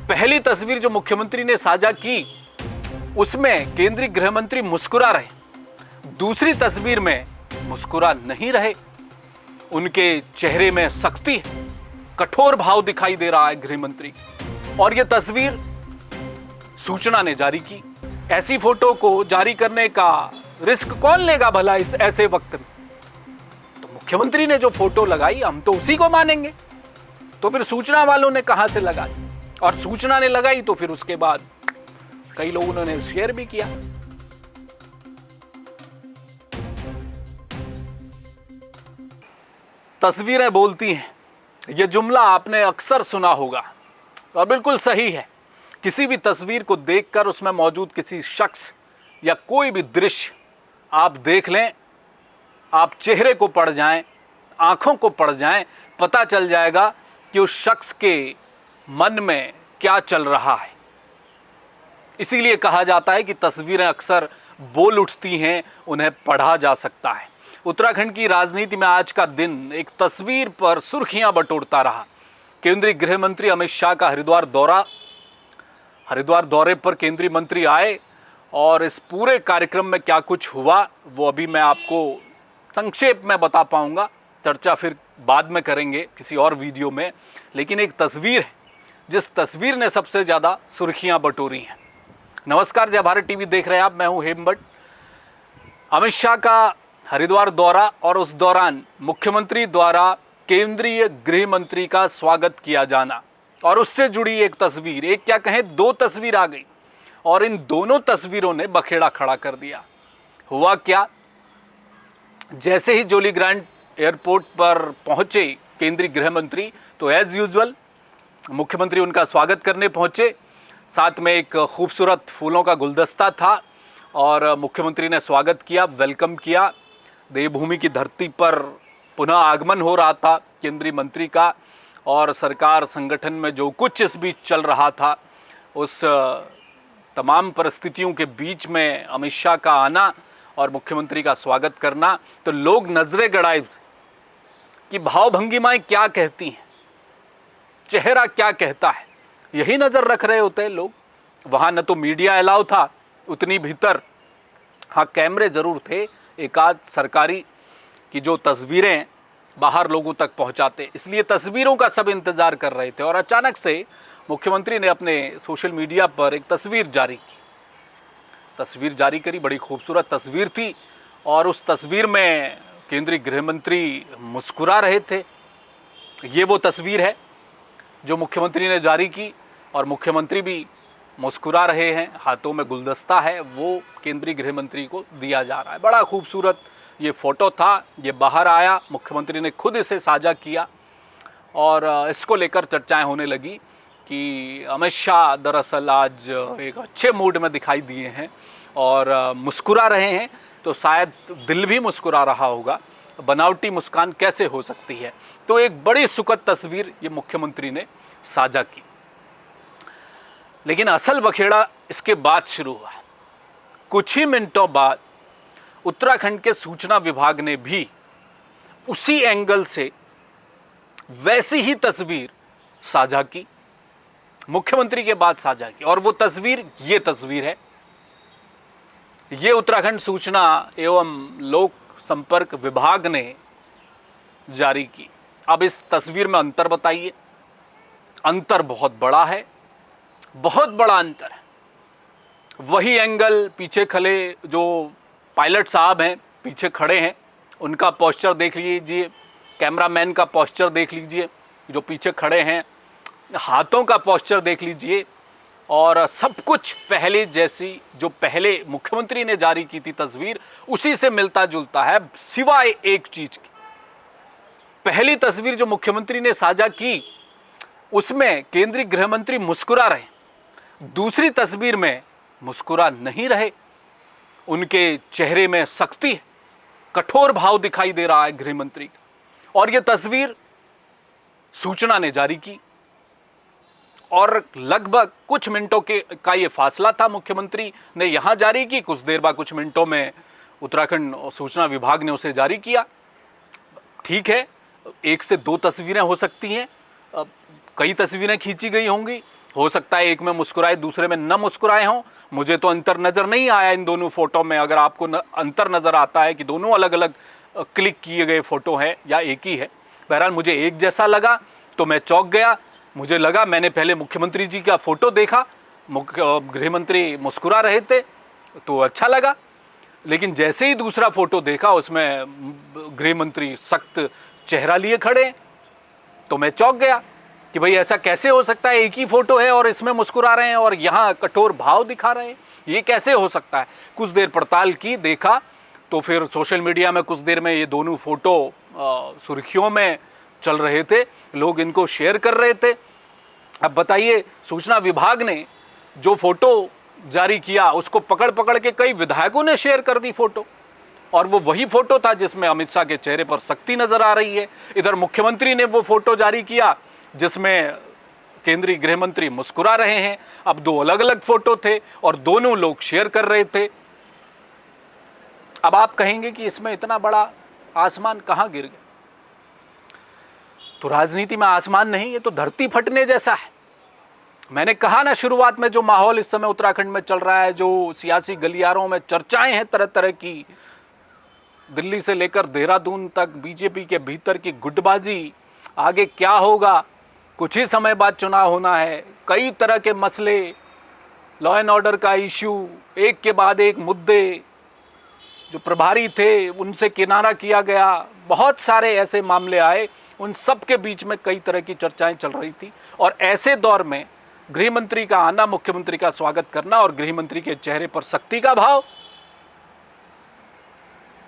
पहली तस्वीर जो मुख्यमंत्री ने साझा की उसमें केंद्रीय गृह मंत्री मुस्कुरा रहे, दूसरी तस्वीर में मुस्कुरा नहीं रहे। उनके चेहरे में सख्ती है, कठोर भाव दिखाई दे रहा है गृह मंत्री। और यह तस्वीर सूचना ने जारी की। ऐसी फोटो को जारी करने का रिस्क कौन लेगा भला इस ऐसे वक्त में? तो मुख्यमंत्री ने जो फोटो लगाई हम तो उसी को मानेंगे। तो फिर सूचना वालों ने कहां से लगाई? और सूचना ने लगाई तो फिर उसके बाद कई लोगों ने शेयर भी किया। तस्वीरें बोलती हैं, यह जुमला आपने अक्सर सुना होगा और बिल्कुल सही है। किसी भी तस्वीर को देखकर उसमें मौजूद किसी शख्स या कोई भी दृश्य आप देख लें, आप चेहरे को पढ़ जाएं, आंखों को पढ़ जाएं, पता चल जाएगा कि उस शख्स के मन में क्या चल रहा है। इसीलिए कहा जाता है कि तस्वीरें अक्सर बोल उठती हैं, उन्हें पढ़ा जा सकता है। उत्तराखंड की राजनीति में आज का दिन एक तस्वीर पर सुर्खियां बटोरता रहा। केंद्रीय गृह मंत्री अमित शाह का हरिद्वार दौरे पर केंद्रीय मंत्री आए और इस पूरे कार्यक्रम में क्या कुछ हुआ वो अभी मैं आपको संक्षेप में बता पाऊंगा। चर्चा फिर बाद में करेंगे किसी और वीडियो में। लेकिन एक तस्वीर है जिस तस्वीर ने सबसे ज़्यादा सुर्खियां बटोरी हैं। नमस्कार, जय भारत टीवी देख रहे हैं आप, मैं हूं हेमभट्ट। अमित शाह का हरिद्वार दौरा और उस दौरान मुख्यमंत्री द्वारा केंद्रीय गृह मंत्री का स्वागत किया जाना और उससे जुड़ी एक तस्वीर, एक क्या कहें दो तस्वीर आ गई और इन दोनों तस्वीरों ने बखेड़ा खड़ा कर दिया। हुआ क्या, जैसे ही जोलीग्रांट एयरपोर्ट पर पहुंचे केंद्रीय गृह मंत्री तो एज यूजुअल मुख्यमंत्री उनका स्वागत करने पहुंचे। साथ में एक खूबसूरत फूलों का गुलदस्ता था और मुख्यमंत्री ने स्वागत किया, वेलकम किया। देवभूमि की धरती पर पुनः आगमन हो रहा था केंद्रीय मंत्री का और सरकार संगठन में जो कुछ इस बीच चल रहा था उस तमाम परिस्थितियों के बीच में अमित शाह का आना और मुख्यमंत्री का स्वागत करना, तो लोग नजरें गड़ाए कि भाव भंगिमाएं क्या कहती हैं, चेहरा क्या कहता है, यही नज़र रख रहे होते हैं लोग। वहाँ न तो मीडिया अलाउ था उतनी भीतर, हाँ कैमरे ज़रूर थे, एक आध सरकारी की जो तस्वीरें बाहर लोगों तक पहुंचाते, इसलिए तस्वीरों का सब इंतज़ार कर रहे थे। और अचानक से मुख्यमंत्री ने अपने सोशल मीडिया पर एक तस्वीर जारी करी। बड़ी खूबसूरत तस्वीर थी और उस तस्वीर में केंद्रीय गृह मंत्री मुस्कुरा रहे थे। ये वो तस्वीर है जो मुख्यमंत्री ने जारी की और मुख्यमंत्री भी मुस्कुरा रहे हैं, हाथों में गुलदस्ता है, वो केंद्रीय गृह मंत्री को दिया जा रहा है। बड़ा खूबसूरत ये फ़ोटो था, ये बाहर आया, मुख्यमंत्री ने खुद इसे साझा किया और इसको लेकर चर्चाएं होने लगी कि अमित शाह दरअसल आज एक अच्छे मूड में दिखाई दिए हैं और मुस्कुरा रहे हैं, तो शायद दिल भी मुस्कुरा रहा होगा, बनावटी मुस्कान कैसे हो सकती है। तो एक बड़ी सुखद तस्वीर ये मुख्यमंत्री ने साझा की। लेकिन असल बखेड़ा इसके बाद शुरू हुआ। कुछ ही मिनटों बाद उत्तराखंड के सूचना विभाग ने भी उसी एंगल से वैसी ही तस्वीर साझा की, मुख्यमंत्री के बाद साझा की। और वो तस्वीर ये तस्वीर है, ये उत्तराखंड सूचना एवं लोक संपर्क विभाग ने जारी की। अब इस तस्वीर में अंतर बताइए। अंतर बहुत बड़ा है, बहुत बड़ा अंतर है। वही एंगल, पीछे खड़े जो पायलट साहब हैं पीछे खड़े हैं, उनका पोस्चर देख लीजिए, कैमरामैन का पोस्चर देख लीजिए जो पीछे खड़े हैं, हाथों का पोस्चर देख लीजिए और सब कुछ पहले जैसी, जो पहले मुख्यमंत्री ने जारी की थी तस्वीर, उसी से मिलता जुलता है, सिवाय एक चीज की। पहली तस्वीर जो मुख्यमंत्री ने साझा की उसमें केंद्रीय गृह मंत्री मुस्कुरा रहे, दूसरी तस्वीर में मुस्कुरा नहीं रहे। उनके चेहरे में सख्ती है, कठोर भाव दिखाई दे रहा है गृह मंत्री का। और यह तस्वीर सूचना ने जारी की और लगभग कुछ मिनटों का ये फासला था। मुख्यमंत्री ने यहां जारी की, कुछ देर बाद कुछ मिनटों में उत्तराखंड सूचना विभाग ने उसे जारी किया। ठीक है, एक से दो तस्वीरें हो सकती हैं, कई तस्वीरें खींची गई होंगी, हो सकता है एक में मुस्कुराए दूसरे में न मुस्कुराए हों, मुझे तो अंतर नज़र नहीं आया इन दोनों फोटो में। अगर आपको अंतर नज़र आता है कि दोनों अलग अलग क्लिक किए गए फोटो हैं या एक ही है, बहरहाल मुझे एक जैसा लगा तो मैं चौंक गया। मुझे लगा, मैंने पहले मुख्यमंत्री जी का फोटो देखा, गृह मंत्री मुस्कुरा रहे थे तो अच्छा लगा, लेकिन जैसे ही दूसरा फोटो देखा उसमें गृह मंत्री सख्त चेहरा लिए खड़े, तो मैं चौंक गया कि भाई ऐसा कैसे हो सकता है, एक ही फोटो है और इसमें मुस्कुरा रहे हैं और यहाँ कठोर भाव दिखा रहे हैं, ये कैसे हो सकता है। कुछ देर पड़ताल की, देखा तो फिर सोशल मीडिया में कुछ देर में ये दोनों फोटो सुर्खियों में चल रहे थे, लोग इनको शेयर कर रहे थे। अब बताइए, सूचना विभाग ने जो फोटो जारी किया उसको पकड़ पकड़ के कई विधायकों ने शेयर कर दी फोटो, और वो वही फोटो था जिसमें अमित शाह के चेहरे पर सख्ती नजर आ रही है। इधर मुख्यमंत्री ने वो फोटो जारी किया जिसमें केंद्रीय गृह मंत्री मुस्कुरा रहे हैं। अब दो अलग अलग फोटो थे और दोनों लोग शेयर कर रहे थे। अब आप कहेंगे कि इसमें इतना बड़ा आसमान कहां गिर गया? तो राजनीति में आसमान नहीं, ये तो धरती फटने जैसा है। मैंने कहा ना शुरुआत में, जो माहौल इस समय उत्तराखंड में चल रहा है, जो सियासी गलियारों में चर्चाएं हैं तरह तरह की, दिल्ली से लेकर देहरादून तक बीजेपी के भीतर की गुटबाजी, आगे क्या होगा, कुछ ही समय बाद चुनाव होना है, कई तरह के मसले, लॉ एंड ऑर्डर का इश्यू, एक के बाद एक मुद्दे, जो प्रभारी थे उनसे किनारा किया गया, बहुत सारे ऐसे मामले आए, उन सब के बीच में कई तरह की चर्चाएं चल रही थी। और ऐसे दौर में गृह मंत्री का आना, मुख्यमंत्री का स्वागत करना और गृह मंत्री के चेहरे पर सख्ती का भाव,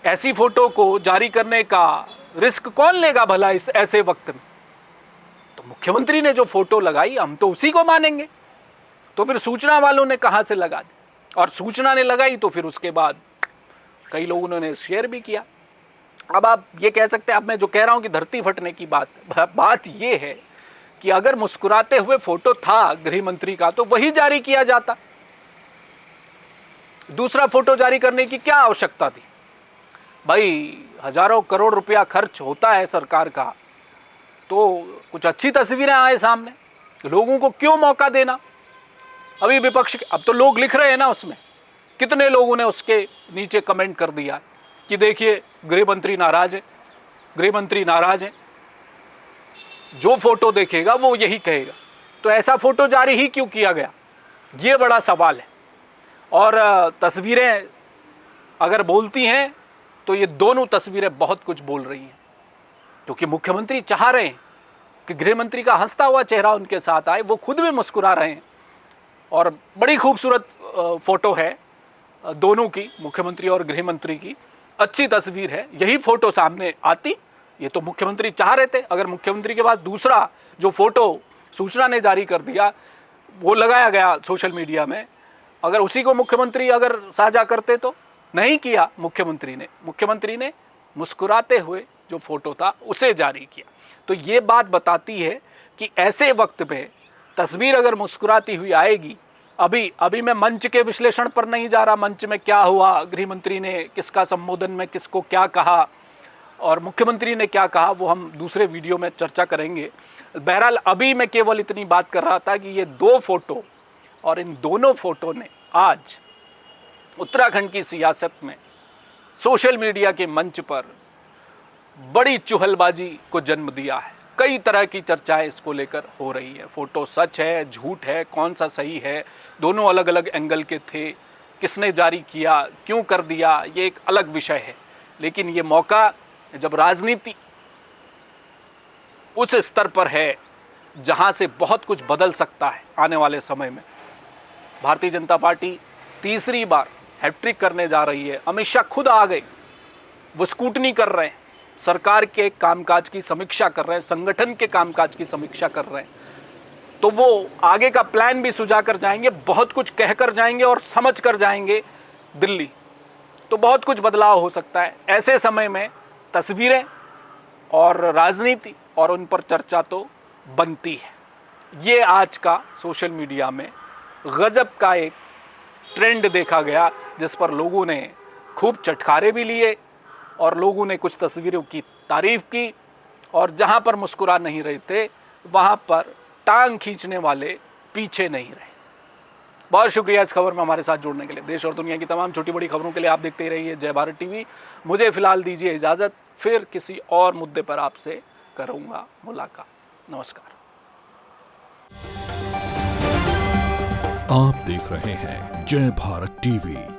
ऐसी फोटो को जारी करने का रिस्क कौन लेगा भला इस ऐसे वक्त में? तो मुख्यमंत्री ने जो फोटो लगाई हम तो उसी को मानेंगे। तो फिर सूचना वालों ने कहां से लगा दी, और सूचना ने लगाई तो फिर उसके बाद कई लोगों ने शेयर भी किया। अब आप ये कह सकते हैं, अब मैं जो कह रहा हूं कि धरती फटने की बात ये है कि अगर मुस्कुराते हुए फोटो था गृह मंत्री का तो वही जारी किया जाता, दूसरा फोटो जारी करने की क्या आवश्यकता थी? भाई हजारों करोड़ रुपया खर्च होता है सरकार का, तो कुछ अच्छी तस्वीरें आए सामने, लोगों को क्यों मौका देना? अभी विपक्ष, अब तो लोग लिख रहे हैं ना, उसमें कितने लोगों ने उसके नीचे कमेंट कर दिया कि देखिए गृह मंत्री नाराज है, गृह मंत्री नाराज है, जो फोटो देखेगा वो यही कहेगा। तो ऐसा फोटो जारी ही क्यों किया गया, ये बड़ा सवाल है। और तस्वीरें अगर बोलती हैं तो ये दोनों तस्वीरें बहुत कुछ बोल रही हैं, क्योंकि मुख्यमंत्री चाह रहे हैं कि गृह मंत्री का हंसता हुआ चेहरा उनके साथ आए, वो खुद भी मुस्कुरा रहे हैं। और बड़ी खूबसूरत फोटो है दोनों की, मुख्यमंत्री और गृह मंत्री की, अच्छी तस्वीर है। यही फोटो सामने आती, ये तो मुख्यमंत्री चाह रहे थे। अगर मुख्यमंत्री के पास दूसरा जो फोटो सूचना ने जारी कर दिया, वो लगाया गया सोशल मीडिया में, अगर उसी को मुख्यमंत्री अगर साझा करते, तो नहीं किया मुख्यमंत्री ने मुस्कुराते हुए जो फोटो था उसे जारी किया। तो ये बात बताती है कि ऐसे वक्त पे तस्वीर अगर मुस्कुराती हुई आएगी, अभी मैं मंच के विश्लेषण पर नहीं जा रहा, मंच में क्या हुआ, गृह मंत्री ने किसका संबोधन में किसको क्या कहा और मुख्यमंत्री ने क्या कहा, वो हम दूसरे वीडियो में चर्चा करेंगे। बहरहाल अभी मैं केवल इतनी बात कर रहा था कि ये दो फोटो, और इन दोनों फोटो ने आज उत्तराखंड की सियासत में सोशल मीडिया के मंच पर बड़ी चुहलबाजी को जन्म दिया है। कई तरह की चर्चाएं इसको लेकर हो रही है, फोटो सच है झूठ है, कौन सा सही है, दोनों अलग अलग एंगल के थे, किसने जारी किया, क्यों कर दिया, ये एक अलग विषय है। लेकिन ये मौका जब राजनीति उस स्तर पर है जहां से बहुत कुछ बदल सकता है आने वाले समय में। भारतीय जनता पार्टी तीसरी बार हैट्रिक करने जा रही है। अमित शाह खुद आ गए, वो स्कूटनी कर रहे हैं, सरकार के कामकाज की समीक्षा कर रहे हैं, संगठन के कामकाज की समीक्षा कर रहे हैं। तो वो आगे का प्लान भी सुझा कर जाएंगे, बहुत कुछ कहकर जाएंगे और समझ कर जाएंगे दिल्ली। तो बहुत कुछ बदलाव हो सकता है। ऐसे समय में तस्वीरें और राजनीति और उन पर चर्चा तो बनती है। ये आज का सोशल मीडिया में गजब का एक ट्रेंड देखा गया, जिस पर लोगों ने खूब चटखारे भी लिए और लोगों ने कुछ तस्वीरों की तारीफ की, और जहां पर मुस्कुरा नहीं रहे थे वहां पर टांग खींचने वाले पीछे नहीं रहे। बहुत शुक्रिया इस खबर में हमारे साथ जुड़ने के लिए। देश और दुनिया की तमाम छोटी बड़ी खबरों के लिए आप देखते ही रहिए जय भारत टीवी। मुझे फिलहाल दीजिए इजाज़त, फिर किसी और मुद्दे पर आपसे करूँगा मुलाकात। नमस्कार। आप देख रहे हैं जय भारत टीवी।